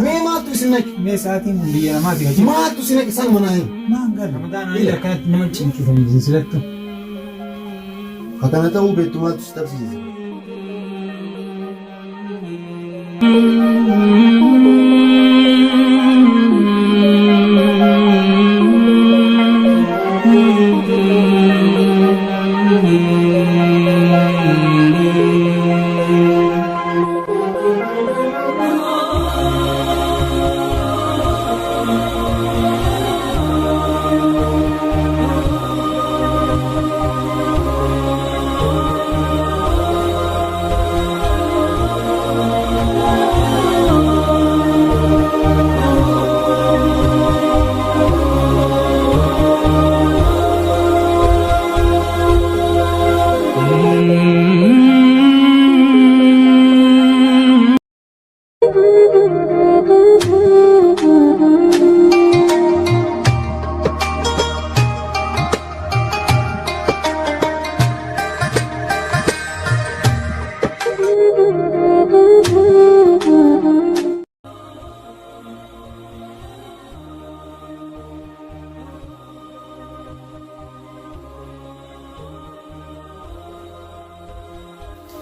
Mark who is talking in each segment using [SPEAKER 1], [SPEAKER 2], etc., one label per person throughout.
[SPEAKER 1] Mee maattu isin naqe?
[SPEAKER 2] Mee sa'aatiin kun biyya namaati hojii.
[SPEAKER 1] Maattu isin naqe san mana hin?
[SPEAKER 2] Maan gala. Ramadaan ani akkanatti nama cinqisan jinsilattu.
[SPEAKER 1] Akkana ta'uu beektu maattu si qabsiise?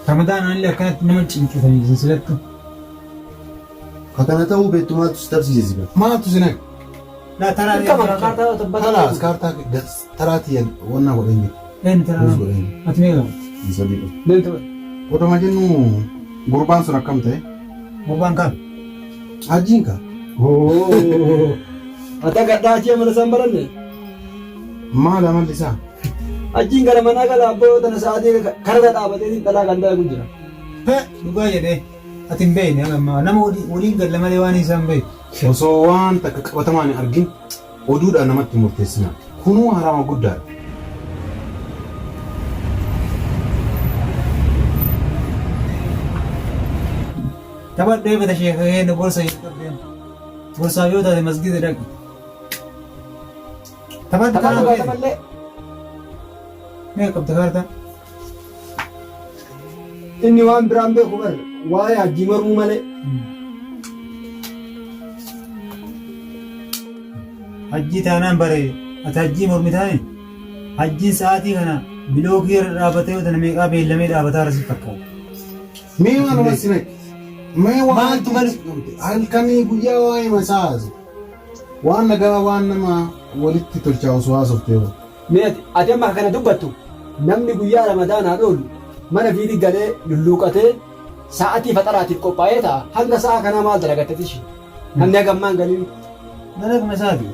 [SPEAKER 2] Ramadaan ani akkanatti nama cinqisan jinsilattu.
[SPEAKER 1] Akkana ta'uu beektu maattu si qabsiise? Maattu si naqe?
[SPEAKER 2] Laa taraa
[SPEAKER 1] Talaas kaartaa taraati wannaa godhanii.
[SPEAKER 2] Ati meeqa?
[SPEAKER 1] Isa biqilaa. Oduma jennu gurbaan sun akkam ta'e?
[SPEAKER 2] Gurbaan kam?
[SPEAKER 1] Hajjiin ka?
[SPEAKER 3] Ata gaddaa achii amala isaan baranne?
[SPEAKER 1] Maal amalli isaa?
[SPEAKER 3] Hajjiin gara manaa gala abboo tana sa'aatii karra dhaabatee dhalaa kan ta'e kun jira.
[SPEAKER 2] Dhugaa jedhee ati hin beekne nama waliin galla malee waan isaan beeku.
[SPEAKER 1] Osoo waan takka qabatamaan hin argin oduudhaan namatti murteessina. Kunuu harama guddaadha.
[SPEAKER 2] Taphadhu eebata sheekee gorsa hin qabdeen. Gorsaaf yoo taate masgiida dhaqi. Taphadhu kana beekte. Mee qabda kaartaa?
[SPEAKER 3] Inni waan biraan beeku bar waa'ee hajjii marmuu malee.
[SPEAKER 2] Hajjii taanaan bare ati hajjii mormi taane hajjiin sa'aatii kana bilookii irra dhaabatee yoo ta'e meeqaa beellamee dhaabataa rasiif fakkaata.
[SPEAKER 1] Mee waan namatti naqe? Mee waan halkanii guyyaa waa'ee masaasu waan nagaa waan nama walitti tolchaa osoo haasoftee jiru.
[SPEAKER 3] Mee ati amma kana dubbattu namni guyyaa ramadaanaa dhoolu mana fiitii galee lulluuqatee sa'aatii faxaraatiif qophaa'ee ta'a. Hanga sa'a kanaa maal dalagatte tishi? Namni hagammaan galiin.
[SPEAKER 2] Dalaguma isaati.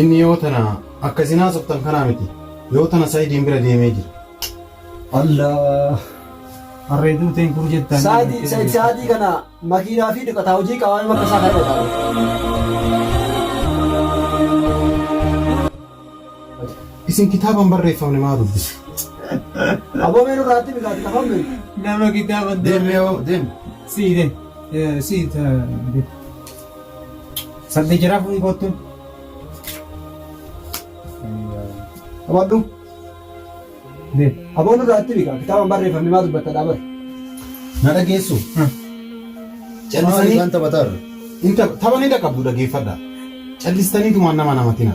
[SPEAKER 1] Inni yoo tana akkasin haasoftan kanaa miti. Yoo tana Sa'idiin bira deemee jira.
[SPEAKER 3] Allah.
[SPEAKER 2] Harreetuu ta'in kuru jettaan.
[SPEAKER 3] Sa'aatii kana makiinaa fi dhiqataa hojii qabaanii bakka isaa kana dhaaba.
[SPEAKER 1] Isin kitaaban barreeffamne maa dubbisu?
[SPEAKER 3] Aboomeen irraatti bikaati kafamne.
[SPEAKER 2] Nama kitaaban
[SPEAKER 1] Deemi.
[SPEAKER 2] Siide. Sadde jiraaf kottuun.
[SPEAKER 3] Abaddu. Aboon irraatti bika kitaaban barreeffamne maa dubbatta dhaabare.
[SPEAKER 1] Na dhageessu. Callisanii kan taphataarra. Taphanii dhaqabdu dhageeffadha. Callistaniitumaan nama namatina.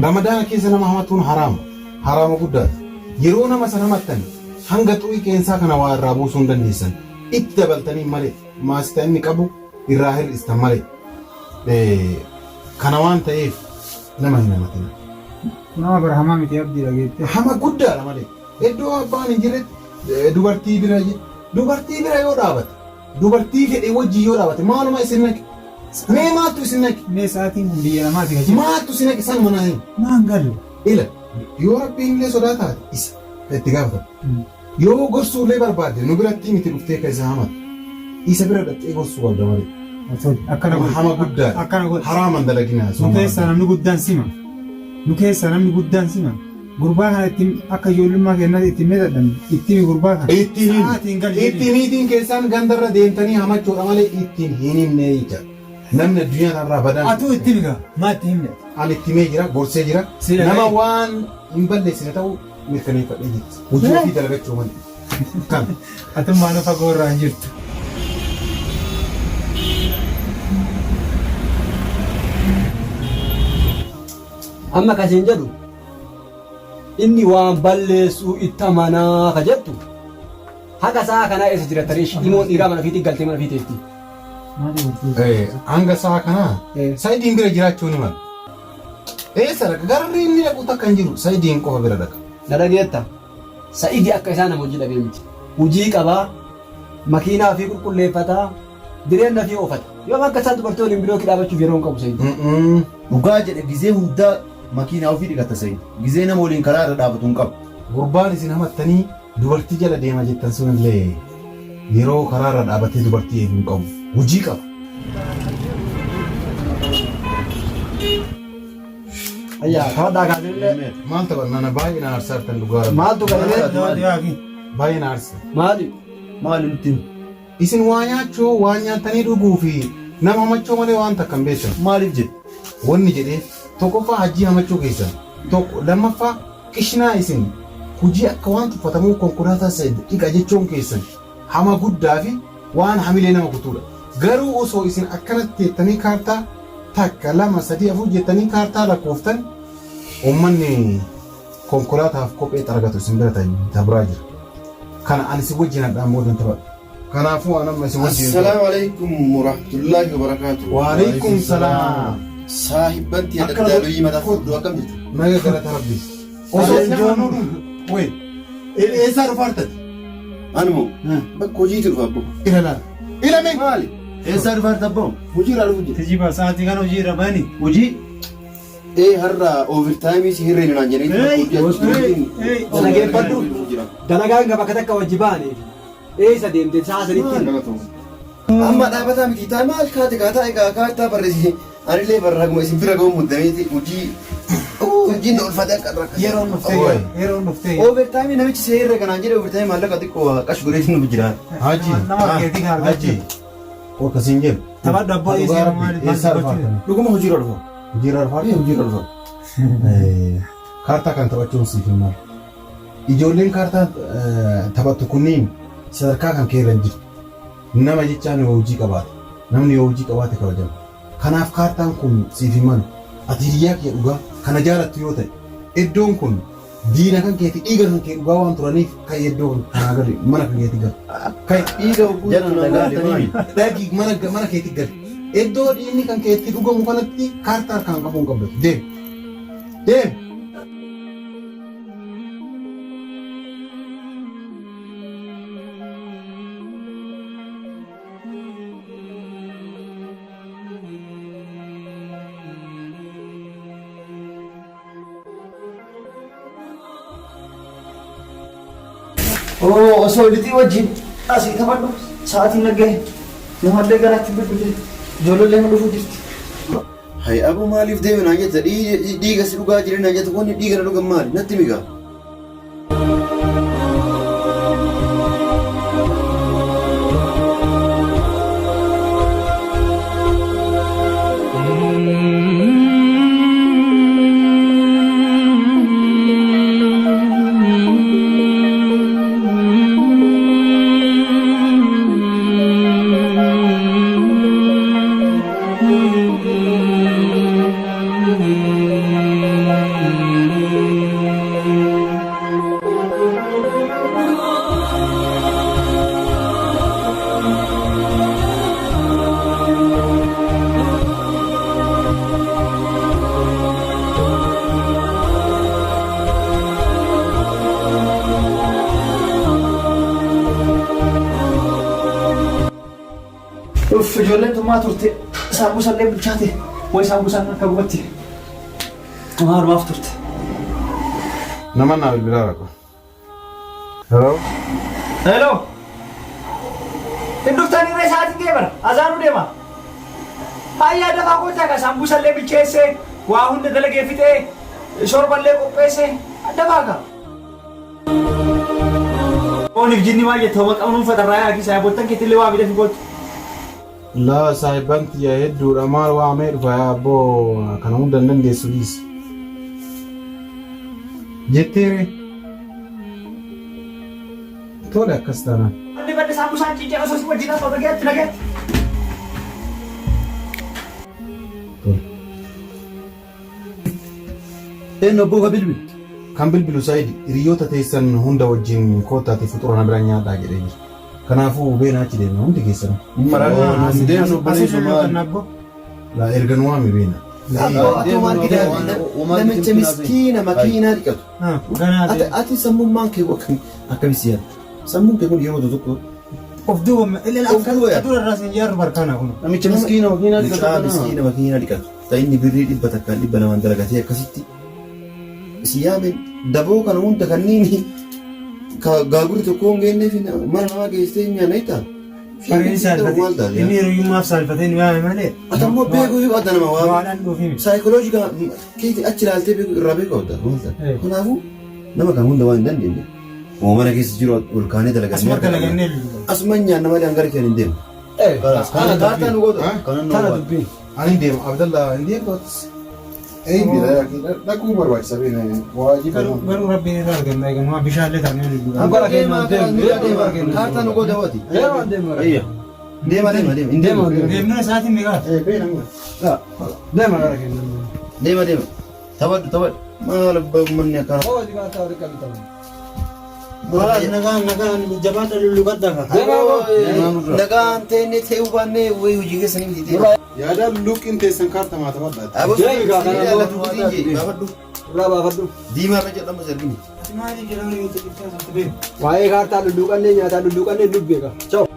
[SPEAKER 1] Ramadaana keessa nama hamatuun haraama guddaadha. Yeroo nama sana hamattan hanga xurii qeensaa kana waa irraa buusuu hin dandeessan. Itti dabaltanii malee maasita inni qabu irraa hir'istan malee. Kana waan ta'eef nama hin hamatina.
[SPEAKER 2] Nama bira hamaa miti abdii dhageette.
[SPEAKER 1] Hama guddaadha malee. Iddoo abbaan hin jirretti dubartii bira yoo dhaabate dubartii fedhee wajjii yoo dhaabate maaluma isin naqe? Mee maattu isin naqe?
[SPEAKER 2] Mee sa'aatiin kun biyya namaati hojii.
[SPEAKER 1] Maattu isin naqe san mana hin?
[SPEAKER 2] Maan galu.
[SPEAKER 1] Ila yoo rabbiin illee sodaataate isa itti gaafata. Yoo gorsuullee barbaadde nu biratti miti dhuftee ka isa hamatu. Isa bira dhattee gorsuu qabda malee.
[SPEAKER 2] Akkana godhe.
[SPEAKER 1] Hama guddaadha.
[SPEAKER 2] Akkana godhe.
[SPEAKER 1] Haraaman dalaginaa.
[SPEAKER 2] Nu keessaa namni guddaan sima. Nu keessaa namni guddaan sima. Gurbaa kana ittiin akka ijoollummaa keenyatti ittiin meedhadhan ittiin gurbaa kana.
[SPEAKER 1] Ittiin hiitiin keessaan gandarra deemtanii hamachuudha malee ittiin hin himne jecha. Namni addunyaa irraa badaan.
[SPEAKER 2] Atuu itti miga maa itti himne?
[SPEAKER 1] Ani itti mee jira gorsee jira. Nama waan hin balleessine ta'uu mirkaneeffadhee jirti. Hojii ofii dalagachuu malee. Kan
[SPEAKER 2] Atummaan fagoo irraa hin jirtu.
[SPEAKER 3] Amma kasiin jedhu inni waan balleessuu itti amanaa ka jettu haga sa'a kanaa eessa jira tarii ilmoon dhiiraa mana fiitii galtee mana fiiteetti.
[SPEAKER 1] hanga sa'a kanaa Sa'idiin bira jiraachuu ni mala. Eessa dhaqa garri inni dhaqu takka hin jiru Sa'idiin qofa bira dhaqa.
[SPEAKER 3] Na dhageetta Sa'idii akka isaa nama hojii dhabee miti. Hojii qabaa, makiinaa fi qulqulleeffataa, jireenya fi oofata. Yoo akka isaa dubartoonni hin biroo dhaabachuuf yeroo hin qabu Sa'idii.
[SPEAKER 4] Dhugaa jedhe gizee hundaa makiinaa ofii dhiqata Sa'id. Gizee nama waliin karaa irra dhaabatu hin qabu.
[SPEAKER 1] Gurbaan isin hamattanii dubartii jala deema jettan sunillee yeroo karaa irra dhaabatee dubartii eeguu hin qabu. Hojii qaba.
[SPEAKER 3] Ayyaa kawadhaa kaasee
[SPEAKER 1] Maal tapha nana baay'ee na aarsaa jirtan dhugaa.
[SPEAKER 3] maaltu galee
[SPEAKER 1] Baay'ee na aarsa.
[SPEAKER 3] maali?
[SPEAKER 4] Maali nuti
[SPEAKER 1] Isin waa nyaachuu waan nyaatanii dhuguu fi nama hamachuu malee waan takka hin beektan.
[SPEAKER 4] maaliif jedhe?
[SPEAKER 1] Wanni jedhee tokkoffaa hajjii hamachuu keessan tokko lammaffaa qishnaa isin hojii akka waan tuffatamuu konkolaataa dhiqa jechuun keessan hama guddaa fi waan hamilee nama kutuudha. Garuu osoo isin akkanatti jettanii kaartaa takka lama sadii afur jettanii kaartaa lakkooftan uummanni konkolaataaf kophee argatu isin bira tabiraa jira. Kana ani si wajjin hadhaan moodan taphadha. Kanaafuu ani amma isin wajjin.
[SPEAKER 4] Assalaamu alaikum warahmatullahi wabarakaatuh.
[SPEAKER 1] Waalaikum salaam.
[SPEAKER 4] Saahibanti adda mataa fudhu akkam jirtu?
[SPEAKER 1] Naga galata rabbi. Osoo nama wey eessaa dhufaartati?
[SPEAKER 4] Anmoo bakka hojiitu dhufa abbo.
[SPEAKER 1] Ilaala. Ilame.
[SPEAKER 4] Maali? Eessaa dhufaarta abbo? Hojii irraa dhufu jira.
[SPEAKER 2] Tijiba sa'aatii kana hojii irra bani.
[SPEAKER 4] Hojii? Har'a overtime si hirreen naan jedhanii.
[SPEAKER 3] Dhaggeeffadhu dalagaan gaba akka takka wajji baaneef eessa deemte sa'a sanitti.
[SPEAKER 4] Amma dhaabataa miti taa maal kaate kaataa egaa kaataa barreessise anillee barraaguma isin bira ga'uun muddameeti hojiin ulfaate akka irraa
[SPEAKER 2] Yeroon dhuftee yeroon dhuftee.
[SPEAKER 4] overtime namichi see irra kanaan jedhe overtime maallaqa xiqqoo qash godheetiin nuuf jira.
[SPEAKER 1] Haji.
[SPEAKER 2] Nama keetii kan argachi.
[SPEAKER 1] Koo kasiin jedhu.
[SPEAKER 2] Taphadhu abbaa eessaa maali?
[SPEAKER 1] Eessaa dhufaartani?
[SPEAKER 4] Dhuguma hojiirra dhufa.
[SPEAKER 1] Hojiirra dhufaartani?
[SPEAKER 4] Hojiirra dhufa.
[SPEAKER 1] Kaartaa kan taphachuun siif hin malu. Ijoolleen kaartaa taphattu kunniin sadarkaa kan keerra hin jirtu. Nama jechaan yoo hojii qabaate namni yoo hojii qabaate kabajama. Kanaaf kaartaan kun siif hin malu. Ati hiriyaa kee dhugaa kana jaalattu yoo ta'e iddoon kun diina kan keeti dhiiga kan kee dhugaa waan turaniif kan iddoo kanaa gali mana kan keeti gali. Kan dhiiga dhagi mana keeti gali. Iddoo dhiinni kan keetti dhugamu kanatti kaartaa kan qabu hin qabdu. Deem. Deem.
[SPEAKER 4] Osoo litii wajjin asii taphadhu sa'aatiin naggahe namallee garaatti bilbilee ijoollee ma dhufuu jirti. Hay abu maaliif deeme naan jetta dhiiga si dhugaa jireenya naan jetta wanni dhiiga na dhugan maali natti migaa. Ijoolleen tummaa turte saambusallee bilchaate way saambusaan akka gubatti maalumaaf turte.
[SPEAKER 1] Nama naa bilbilaa raqa. Hello.
[SPEAKER 4] Hello. Hinduftaan irree sa'aatiin deemara azaanuu deema. Hayyaa dafaa goota ka saambusallee bilcheesse waa hunda dalagee fixee sorballee qopheesse dafaa ka. Ooniif jinni maal jette hooma qabnuun fatarraa yaa kisaa boottan keetillee waa midhafi gootu.
[SPEAKER 1] La saahibanti yaa hedduudha maal waamee dhufa yaa abboo kana hunda hin dandeessu dhiis. Jetteere Tole akkas taanaan.
[SPEAKER 3] Inni badda saambusaan ciicee osoo si wajjin haasa'u dhageetti dhageetti.
[SPEAKER 4] Eenyu abboo ka bilbil?
[SPEAKER 1] Kan bilbilu Saayid hiriyoota teessan hunda wajjin kootaati fuxura na biraan nyaadhaa jedhee jira. Kanaafuu beenaa achi deemna hundi keessan. Laa erga nu waame beena.
[SPEAKER 4] Atoo maal gidaa namicha miskiina makiinaa dhiqatu. Ati sammummaan kee akkamitti yaadda? Sammuun kee kun yeroo tokko
[SPEAKER 2] of duuba illee akka dura irraa sin jaarru barkaana kun.
[SPEAKER 4] namicha miskiina makiinaa dhiqatu. Miskiina makiinaa dhiqatu. Ta'inni birrii 100 dalagatee akkasitti si yaame daboo kana hunda kanneen gaaguri tokko hin geenyeef mana namaa geessee nyaanna itti
[SPEAKER 2] Bareedin saalfatee inni hiriyummaaf saalfatee nu yaame malee.
[SPEAKER 4] Atammoo beekuu fi adda nama waa
[SPEAKER 2] Waadhaan dhuufimi.
[SPEAKER 4] saayikoloojika keeti achi ilaaltee beeku irraa beeku adda wanta. Kanaafuu nama kan hunda waan hin dandeenye. Mana keessa jiru ol kaanee
[SPEAKER 2] Asuma dalagannee
[SPEAKER 4] asuma nyaanna malee hangara kee hin deemu. Kana kaartaa nu godha.
[SPEAKER 3] Kana dubbii.
[SPEAKER 1] Ani deema Abdallah hin deemtoos. Dhaquu barbaachisa beena waajiba.
[SPEAKER 2] garuu rabbiin irraa arganna eegamaa bishaallee taanee lulluudha.
[SPEAKER 3] Abbara keenya deema.
[SPEAKER 4] Kaartaa nu godha waati.
[SPEAKER 3] Deema deema.
[SPEAKER 4] Deema deema deema. Hin deema.
[SPEAKER 2] Deemnaa isaatiin meeqaa?
[SPEAKER 1] Beena
[SPEAKER 3] Deema gara keenya.
[SPEAKER 4] Deema deema. Taphadhu taphadhu. Maal manni akkana.
[SPEAKER 3] Oo dibaata wali qabatan.
[SPEAKER 2] Nagaan jabaata lulluqadda ka.
[SPEAKER 4] Nagaan teennee ta'uu baannee wayii hojii keessanii miti.
[SPEAKER 1] yaada luuqiin teessan kaartaa maata badhaate.
[SPEAKER 3] Irraa baafadhu.
[SPEAKER 4] Diimaa irra jedhamu sarbini.
[SPEAKER 2] Ati maaliif jedhamanii yoo ta'u ibsaa beeku?
[SPEAKER 3] Waa'ee kaartaa lulluuqannee nyaataa lulluuqannee dubbeeka. Ciao.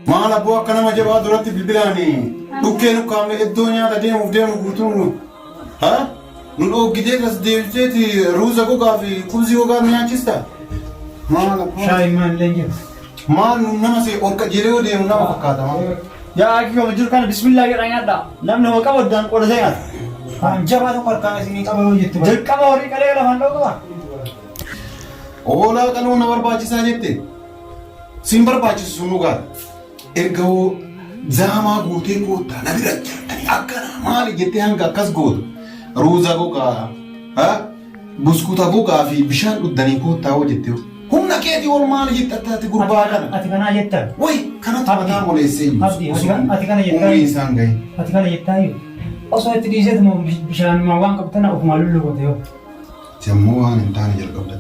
[SPEAKER 1] Maal abboo akka nama jabaa duratti bilbilaanii dhukkeen ukkaamne iddoo nyaata deemu guutuu nu dhoggitee as deebiteeti ruuza gogaa fi kubzii gogaa nu nyaachista. Maal abboo
[SPEAKER 2] Shaayi maal leenjiru?
[SPEAKER 1] maal nu nama see ol qajeelee deemu nama fakkaata maal.
[SPEAKER 5] Yaa akki kama jiru kana bismillah jedhaa nyaadha. Namni hoo qaba addaan qodatee nyaata.
[SPEAKER 2] Waan jabaa tokko harkaan isinii qaba yoo jettu.
[SPEAKER 5] Jalqaba horii qalee lafaan dhoo qaba.
[SPEAKER 1] Oolaa qaluu na barbaachisaa jette. Sin barbaachisu sun dhugaadha. Erga hoo zaamaa guutee koottaa na bira jirtanii akkana maali jettee hanga akkas gootu. Ruuza gogaa, buskuuta gogaa fi bishaan dhuddanii koottaa hoo jettee humna keetii ol maali jettatti gurbaa kana.
[SPEAKER 2] Ati kanaa jettaa?
[SPEAKER 1] Wayi kanatti mataa moleessee jiru.
[SPEAKER 2] Ati kana jettaa?
[SPEAKER 1] Umurii isaan gahe.
[SPEAKER 2] Ati kana jettaa yoo? Osoo itti dhiiseetu bishaan waan qabatan ofuma lulluqote yoo.
[SPEAKER 1] Sammuu waan hin taane jalqabda.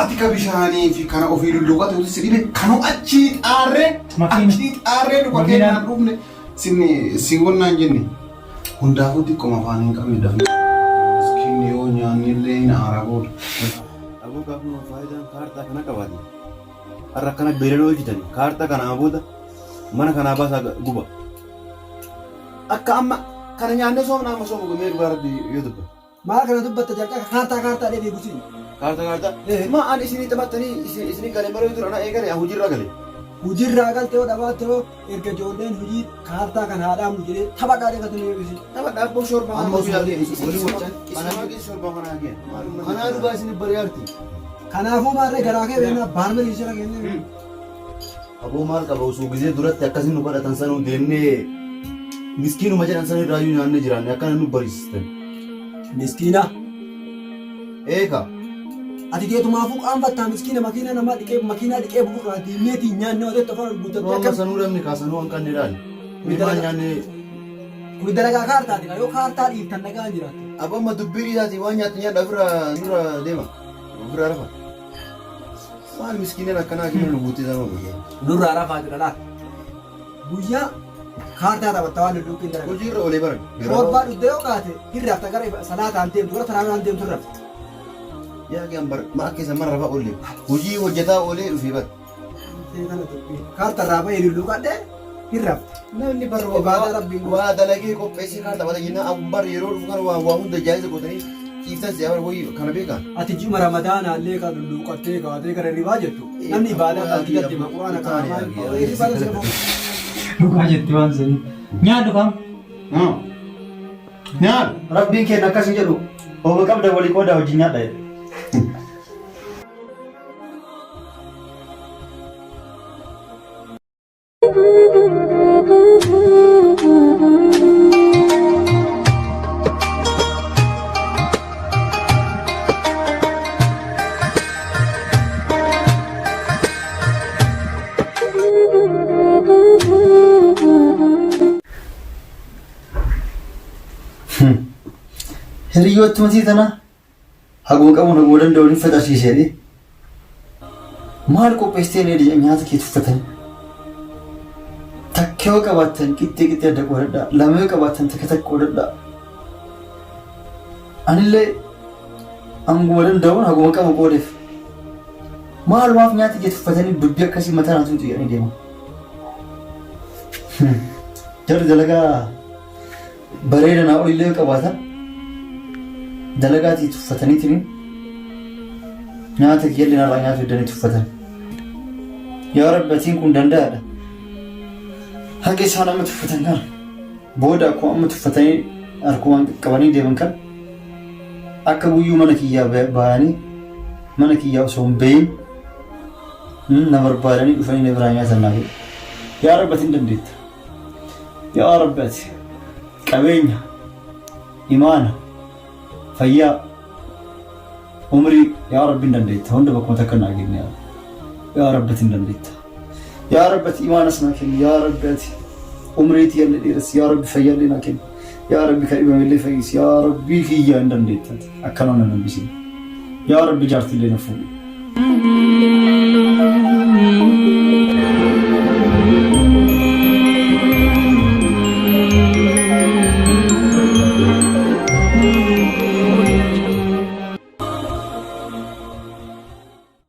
[SPEAKER 1] Ati ka bishaanii fi kana ofii lulluqate si dhibe kanuu achii xaarree dhugatee naan dhufne si wannaan jenne. Hundaafuu xiqqooma afaan hin qabne dafne. Miskiinni yoo nyaanni illee hin aaraboodha.
[SPEAKER 4] Aboo gaafuma faayidaan kaartaa kana qabaate. Har'a akkana beelaloo hojjetan kaartaa kanaa booda mana kanaa baasaa guba. Akka amma kana nyaannee soomna amma sooma gumee dhugaa rabbi yoo dubba.
[SPEAKER 3] Maal kana dubbatta jalqaba kaartaa dheedhee guutiin.
[SPEAKER 4] Kaartaa. Maa ani isinii taphattanii isinii galee malee dura na eegale hojiirra gale.
[SPEAKER 3] Hojiirraa galtee yoo dhabaatte yoo erga ijoolleen hojii kaartaa kan haadhaamu jedhee tapha qaadee kan tuni eebbisi.
[SPEAKER 4] Tapha dhaabboo shorbaa
[SPEAKER 3] Amma
[SPEAKER 4] shorbaa manaa gee.
[SPEAKER 3] Kanaa dhugaa isin bari'aarti. Kanaafuu maarree garaa kee beeknaa baarmee dhiisira kennee.
[SPEAKER 4] Aboo maal qaba osoo gisee duratti akkasiin nu kadhatan sanuu deemnee miskiinuma jedhan san irraayyuu nyaannee jiraanne akkana nu bariisistan.
[SPEAKER 3] Miskiina.
[SPEAKER 4] Eeka.
[SPEAKER 3] Ati deetumaafuu qaanfattaa miskiina makiina namaa dhiqee bu'uuraa deemeetii nyaanne odeetti afaan guutatee
[SPEAKER 4] Amma sanuu dhabne kaasanuu waan kannee dhaali. Midhaan nyaannee.
[SPEAKER 3] Kun dalagaa kaartaati yoo kaartaa dhiiftan nagaan jiraatte.
[SPEAKER 4] Aboo amma dubbii dhiyaati waan nyaatti nyaadha ofirra deema. Ofirra rafa. Maal miskiineen akkanaa kennu nu guuttee sama guyyaa.
[SPEAKER 3] Nurraa rafaa jira laata. Guyyaa kaartaa taphatta waan lulluuqiin dalagaa.
[SPEAKER 4] Hojiirra olee baran.
[SPEAKER 3] Torbaa dhuddee yoo kaate hirraafta gara salaataan deemtu gara taraawaan deemtu irra.
[SPEAKER 4] Yaa gaan bar maa keessa mana rafa olee. Hojii hojjetaa olee dhufee bar.
[SPEAKER 3] Kaartaa irraa bahee lulluuqadhee hirraafta.
[SPEAKER 4] Namni bar
[SPEAKER 3] Ibadaa rabbiin
[SPEAKER 4] waa dalagee qopheessee kaartaa taphata jennaan abbaan bar yeroo dhufu kana waa hunda jaayisa gootanii ciiftan si'aa bar wayii kana beekaa.
[SPEAKER 3] Ati jima ramadaanaa illee kan lulluuqattee kaatee gara ribaa jettu. Namni ibaadaa kan digatte maquraan akka namaa.
[SPEAKER 2] Dhugaa jetti waan sanii. Nyaadhu kam?
[SPEAKER 1] Nyaal.
[SPEAKER 4] Rabbiin keenya akkas hin jedhu. Hooma qabda walii qooda wajjin nyaadha jedhe. Hiriyooti matii tana haguma qabuun haguma danda'uun hin facaasiisee maal qopheessitee nyaata kee tuffatanii takka yoo qabaattan qixxee adda qoodadhaa lama yoo qabaattan takka qoodadhaa anillee hanguma danda'uun haguma qabu qoodeef maalumaaf nyaata kee tuffatanii dubbii akkasii mataa naatuutu jedhanii deemu. Jarri dalagaa bareeda naa olillee qabaatan dalagaatii tuffataniitiin nyaata kiyya irraa nyaata iddanii tuffatan. Yaa Rabbatiin kun danda'aadha. Haga isaan amma tuffatan kana booda akkuma amma tuffatanii harkumaan qabanii deeman kan akka guyyuu mana kiyyaa bahanii mana kiyyaa osoo hin bahin na barbaadanii dhufanii na biraa nyaatan naaf. Yaa Rabbatiin dandeetta. Yaa Rabbati qabeenya imaana fayyaa umrii yaa Rabbiin dandeetta hunda bakkuma takka naa kenni yaa Rabbatiin dandeetta. Yaa Rabbati imaanas naa kenni yaa Rabbati umriitii illee dheeressi yaa Rabbi fayyaa illee naa kenni yaa Rabbi kan dhibame illee fayyisi yaa Rabbi kiyyaa hin dandeetta akkana na nambisiin yaa Rabbi jaartii illee na fuudhi.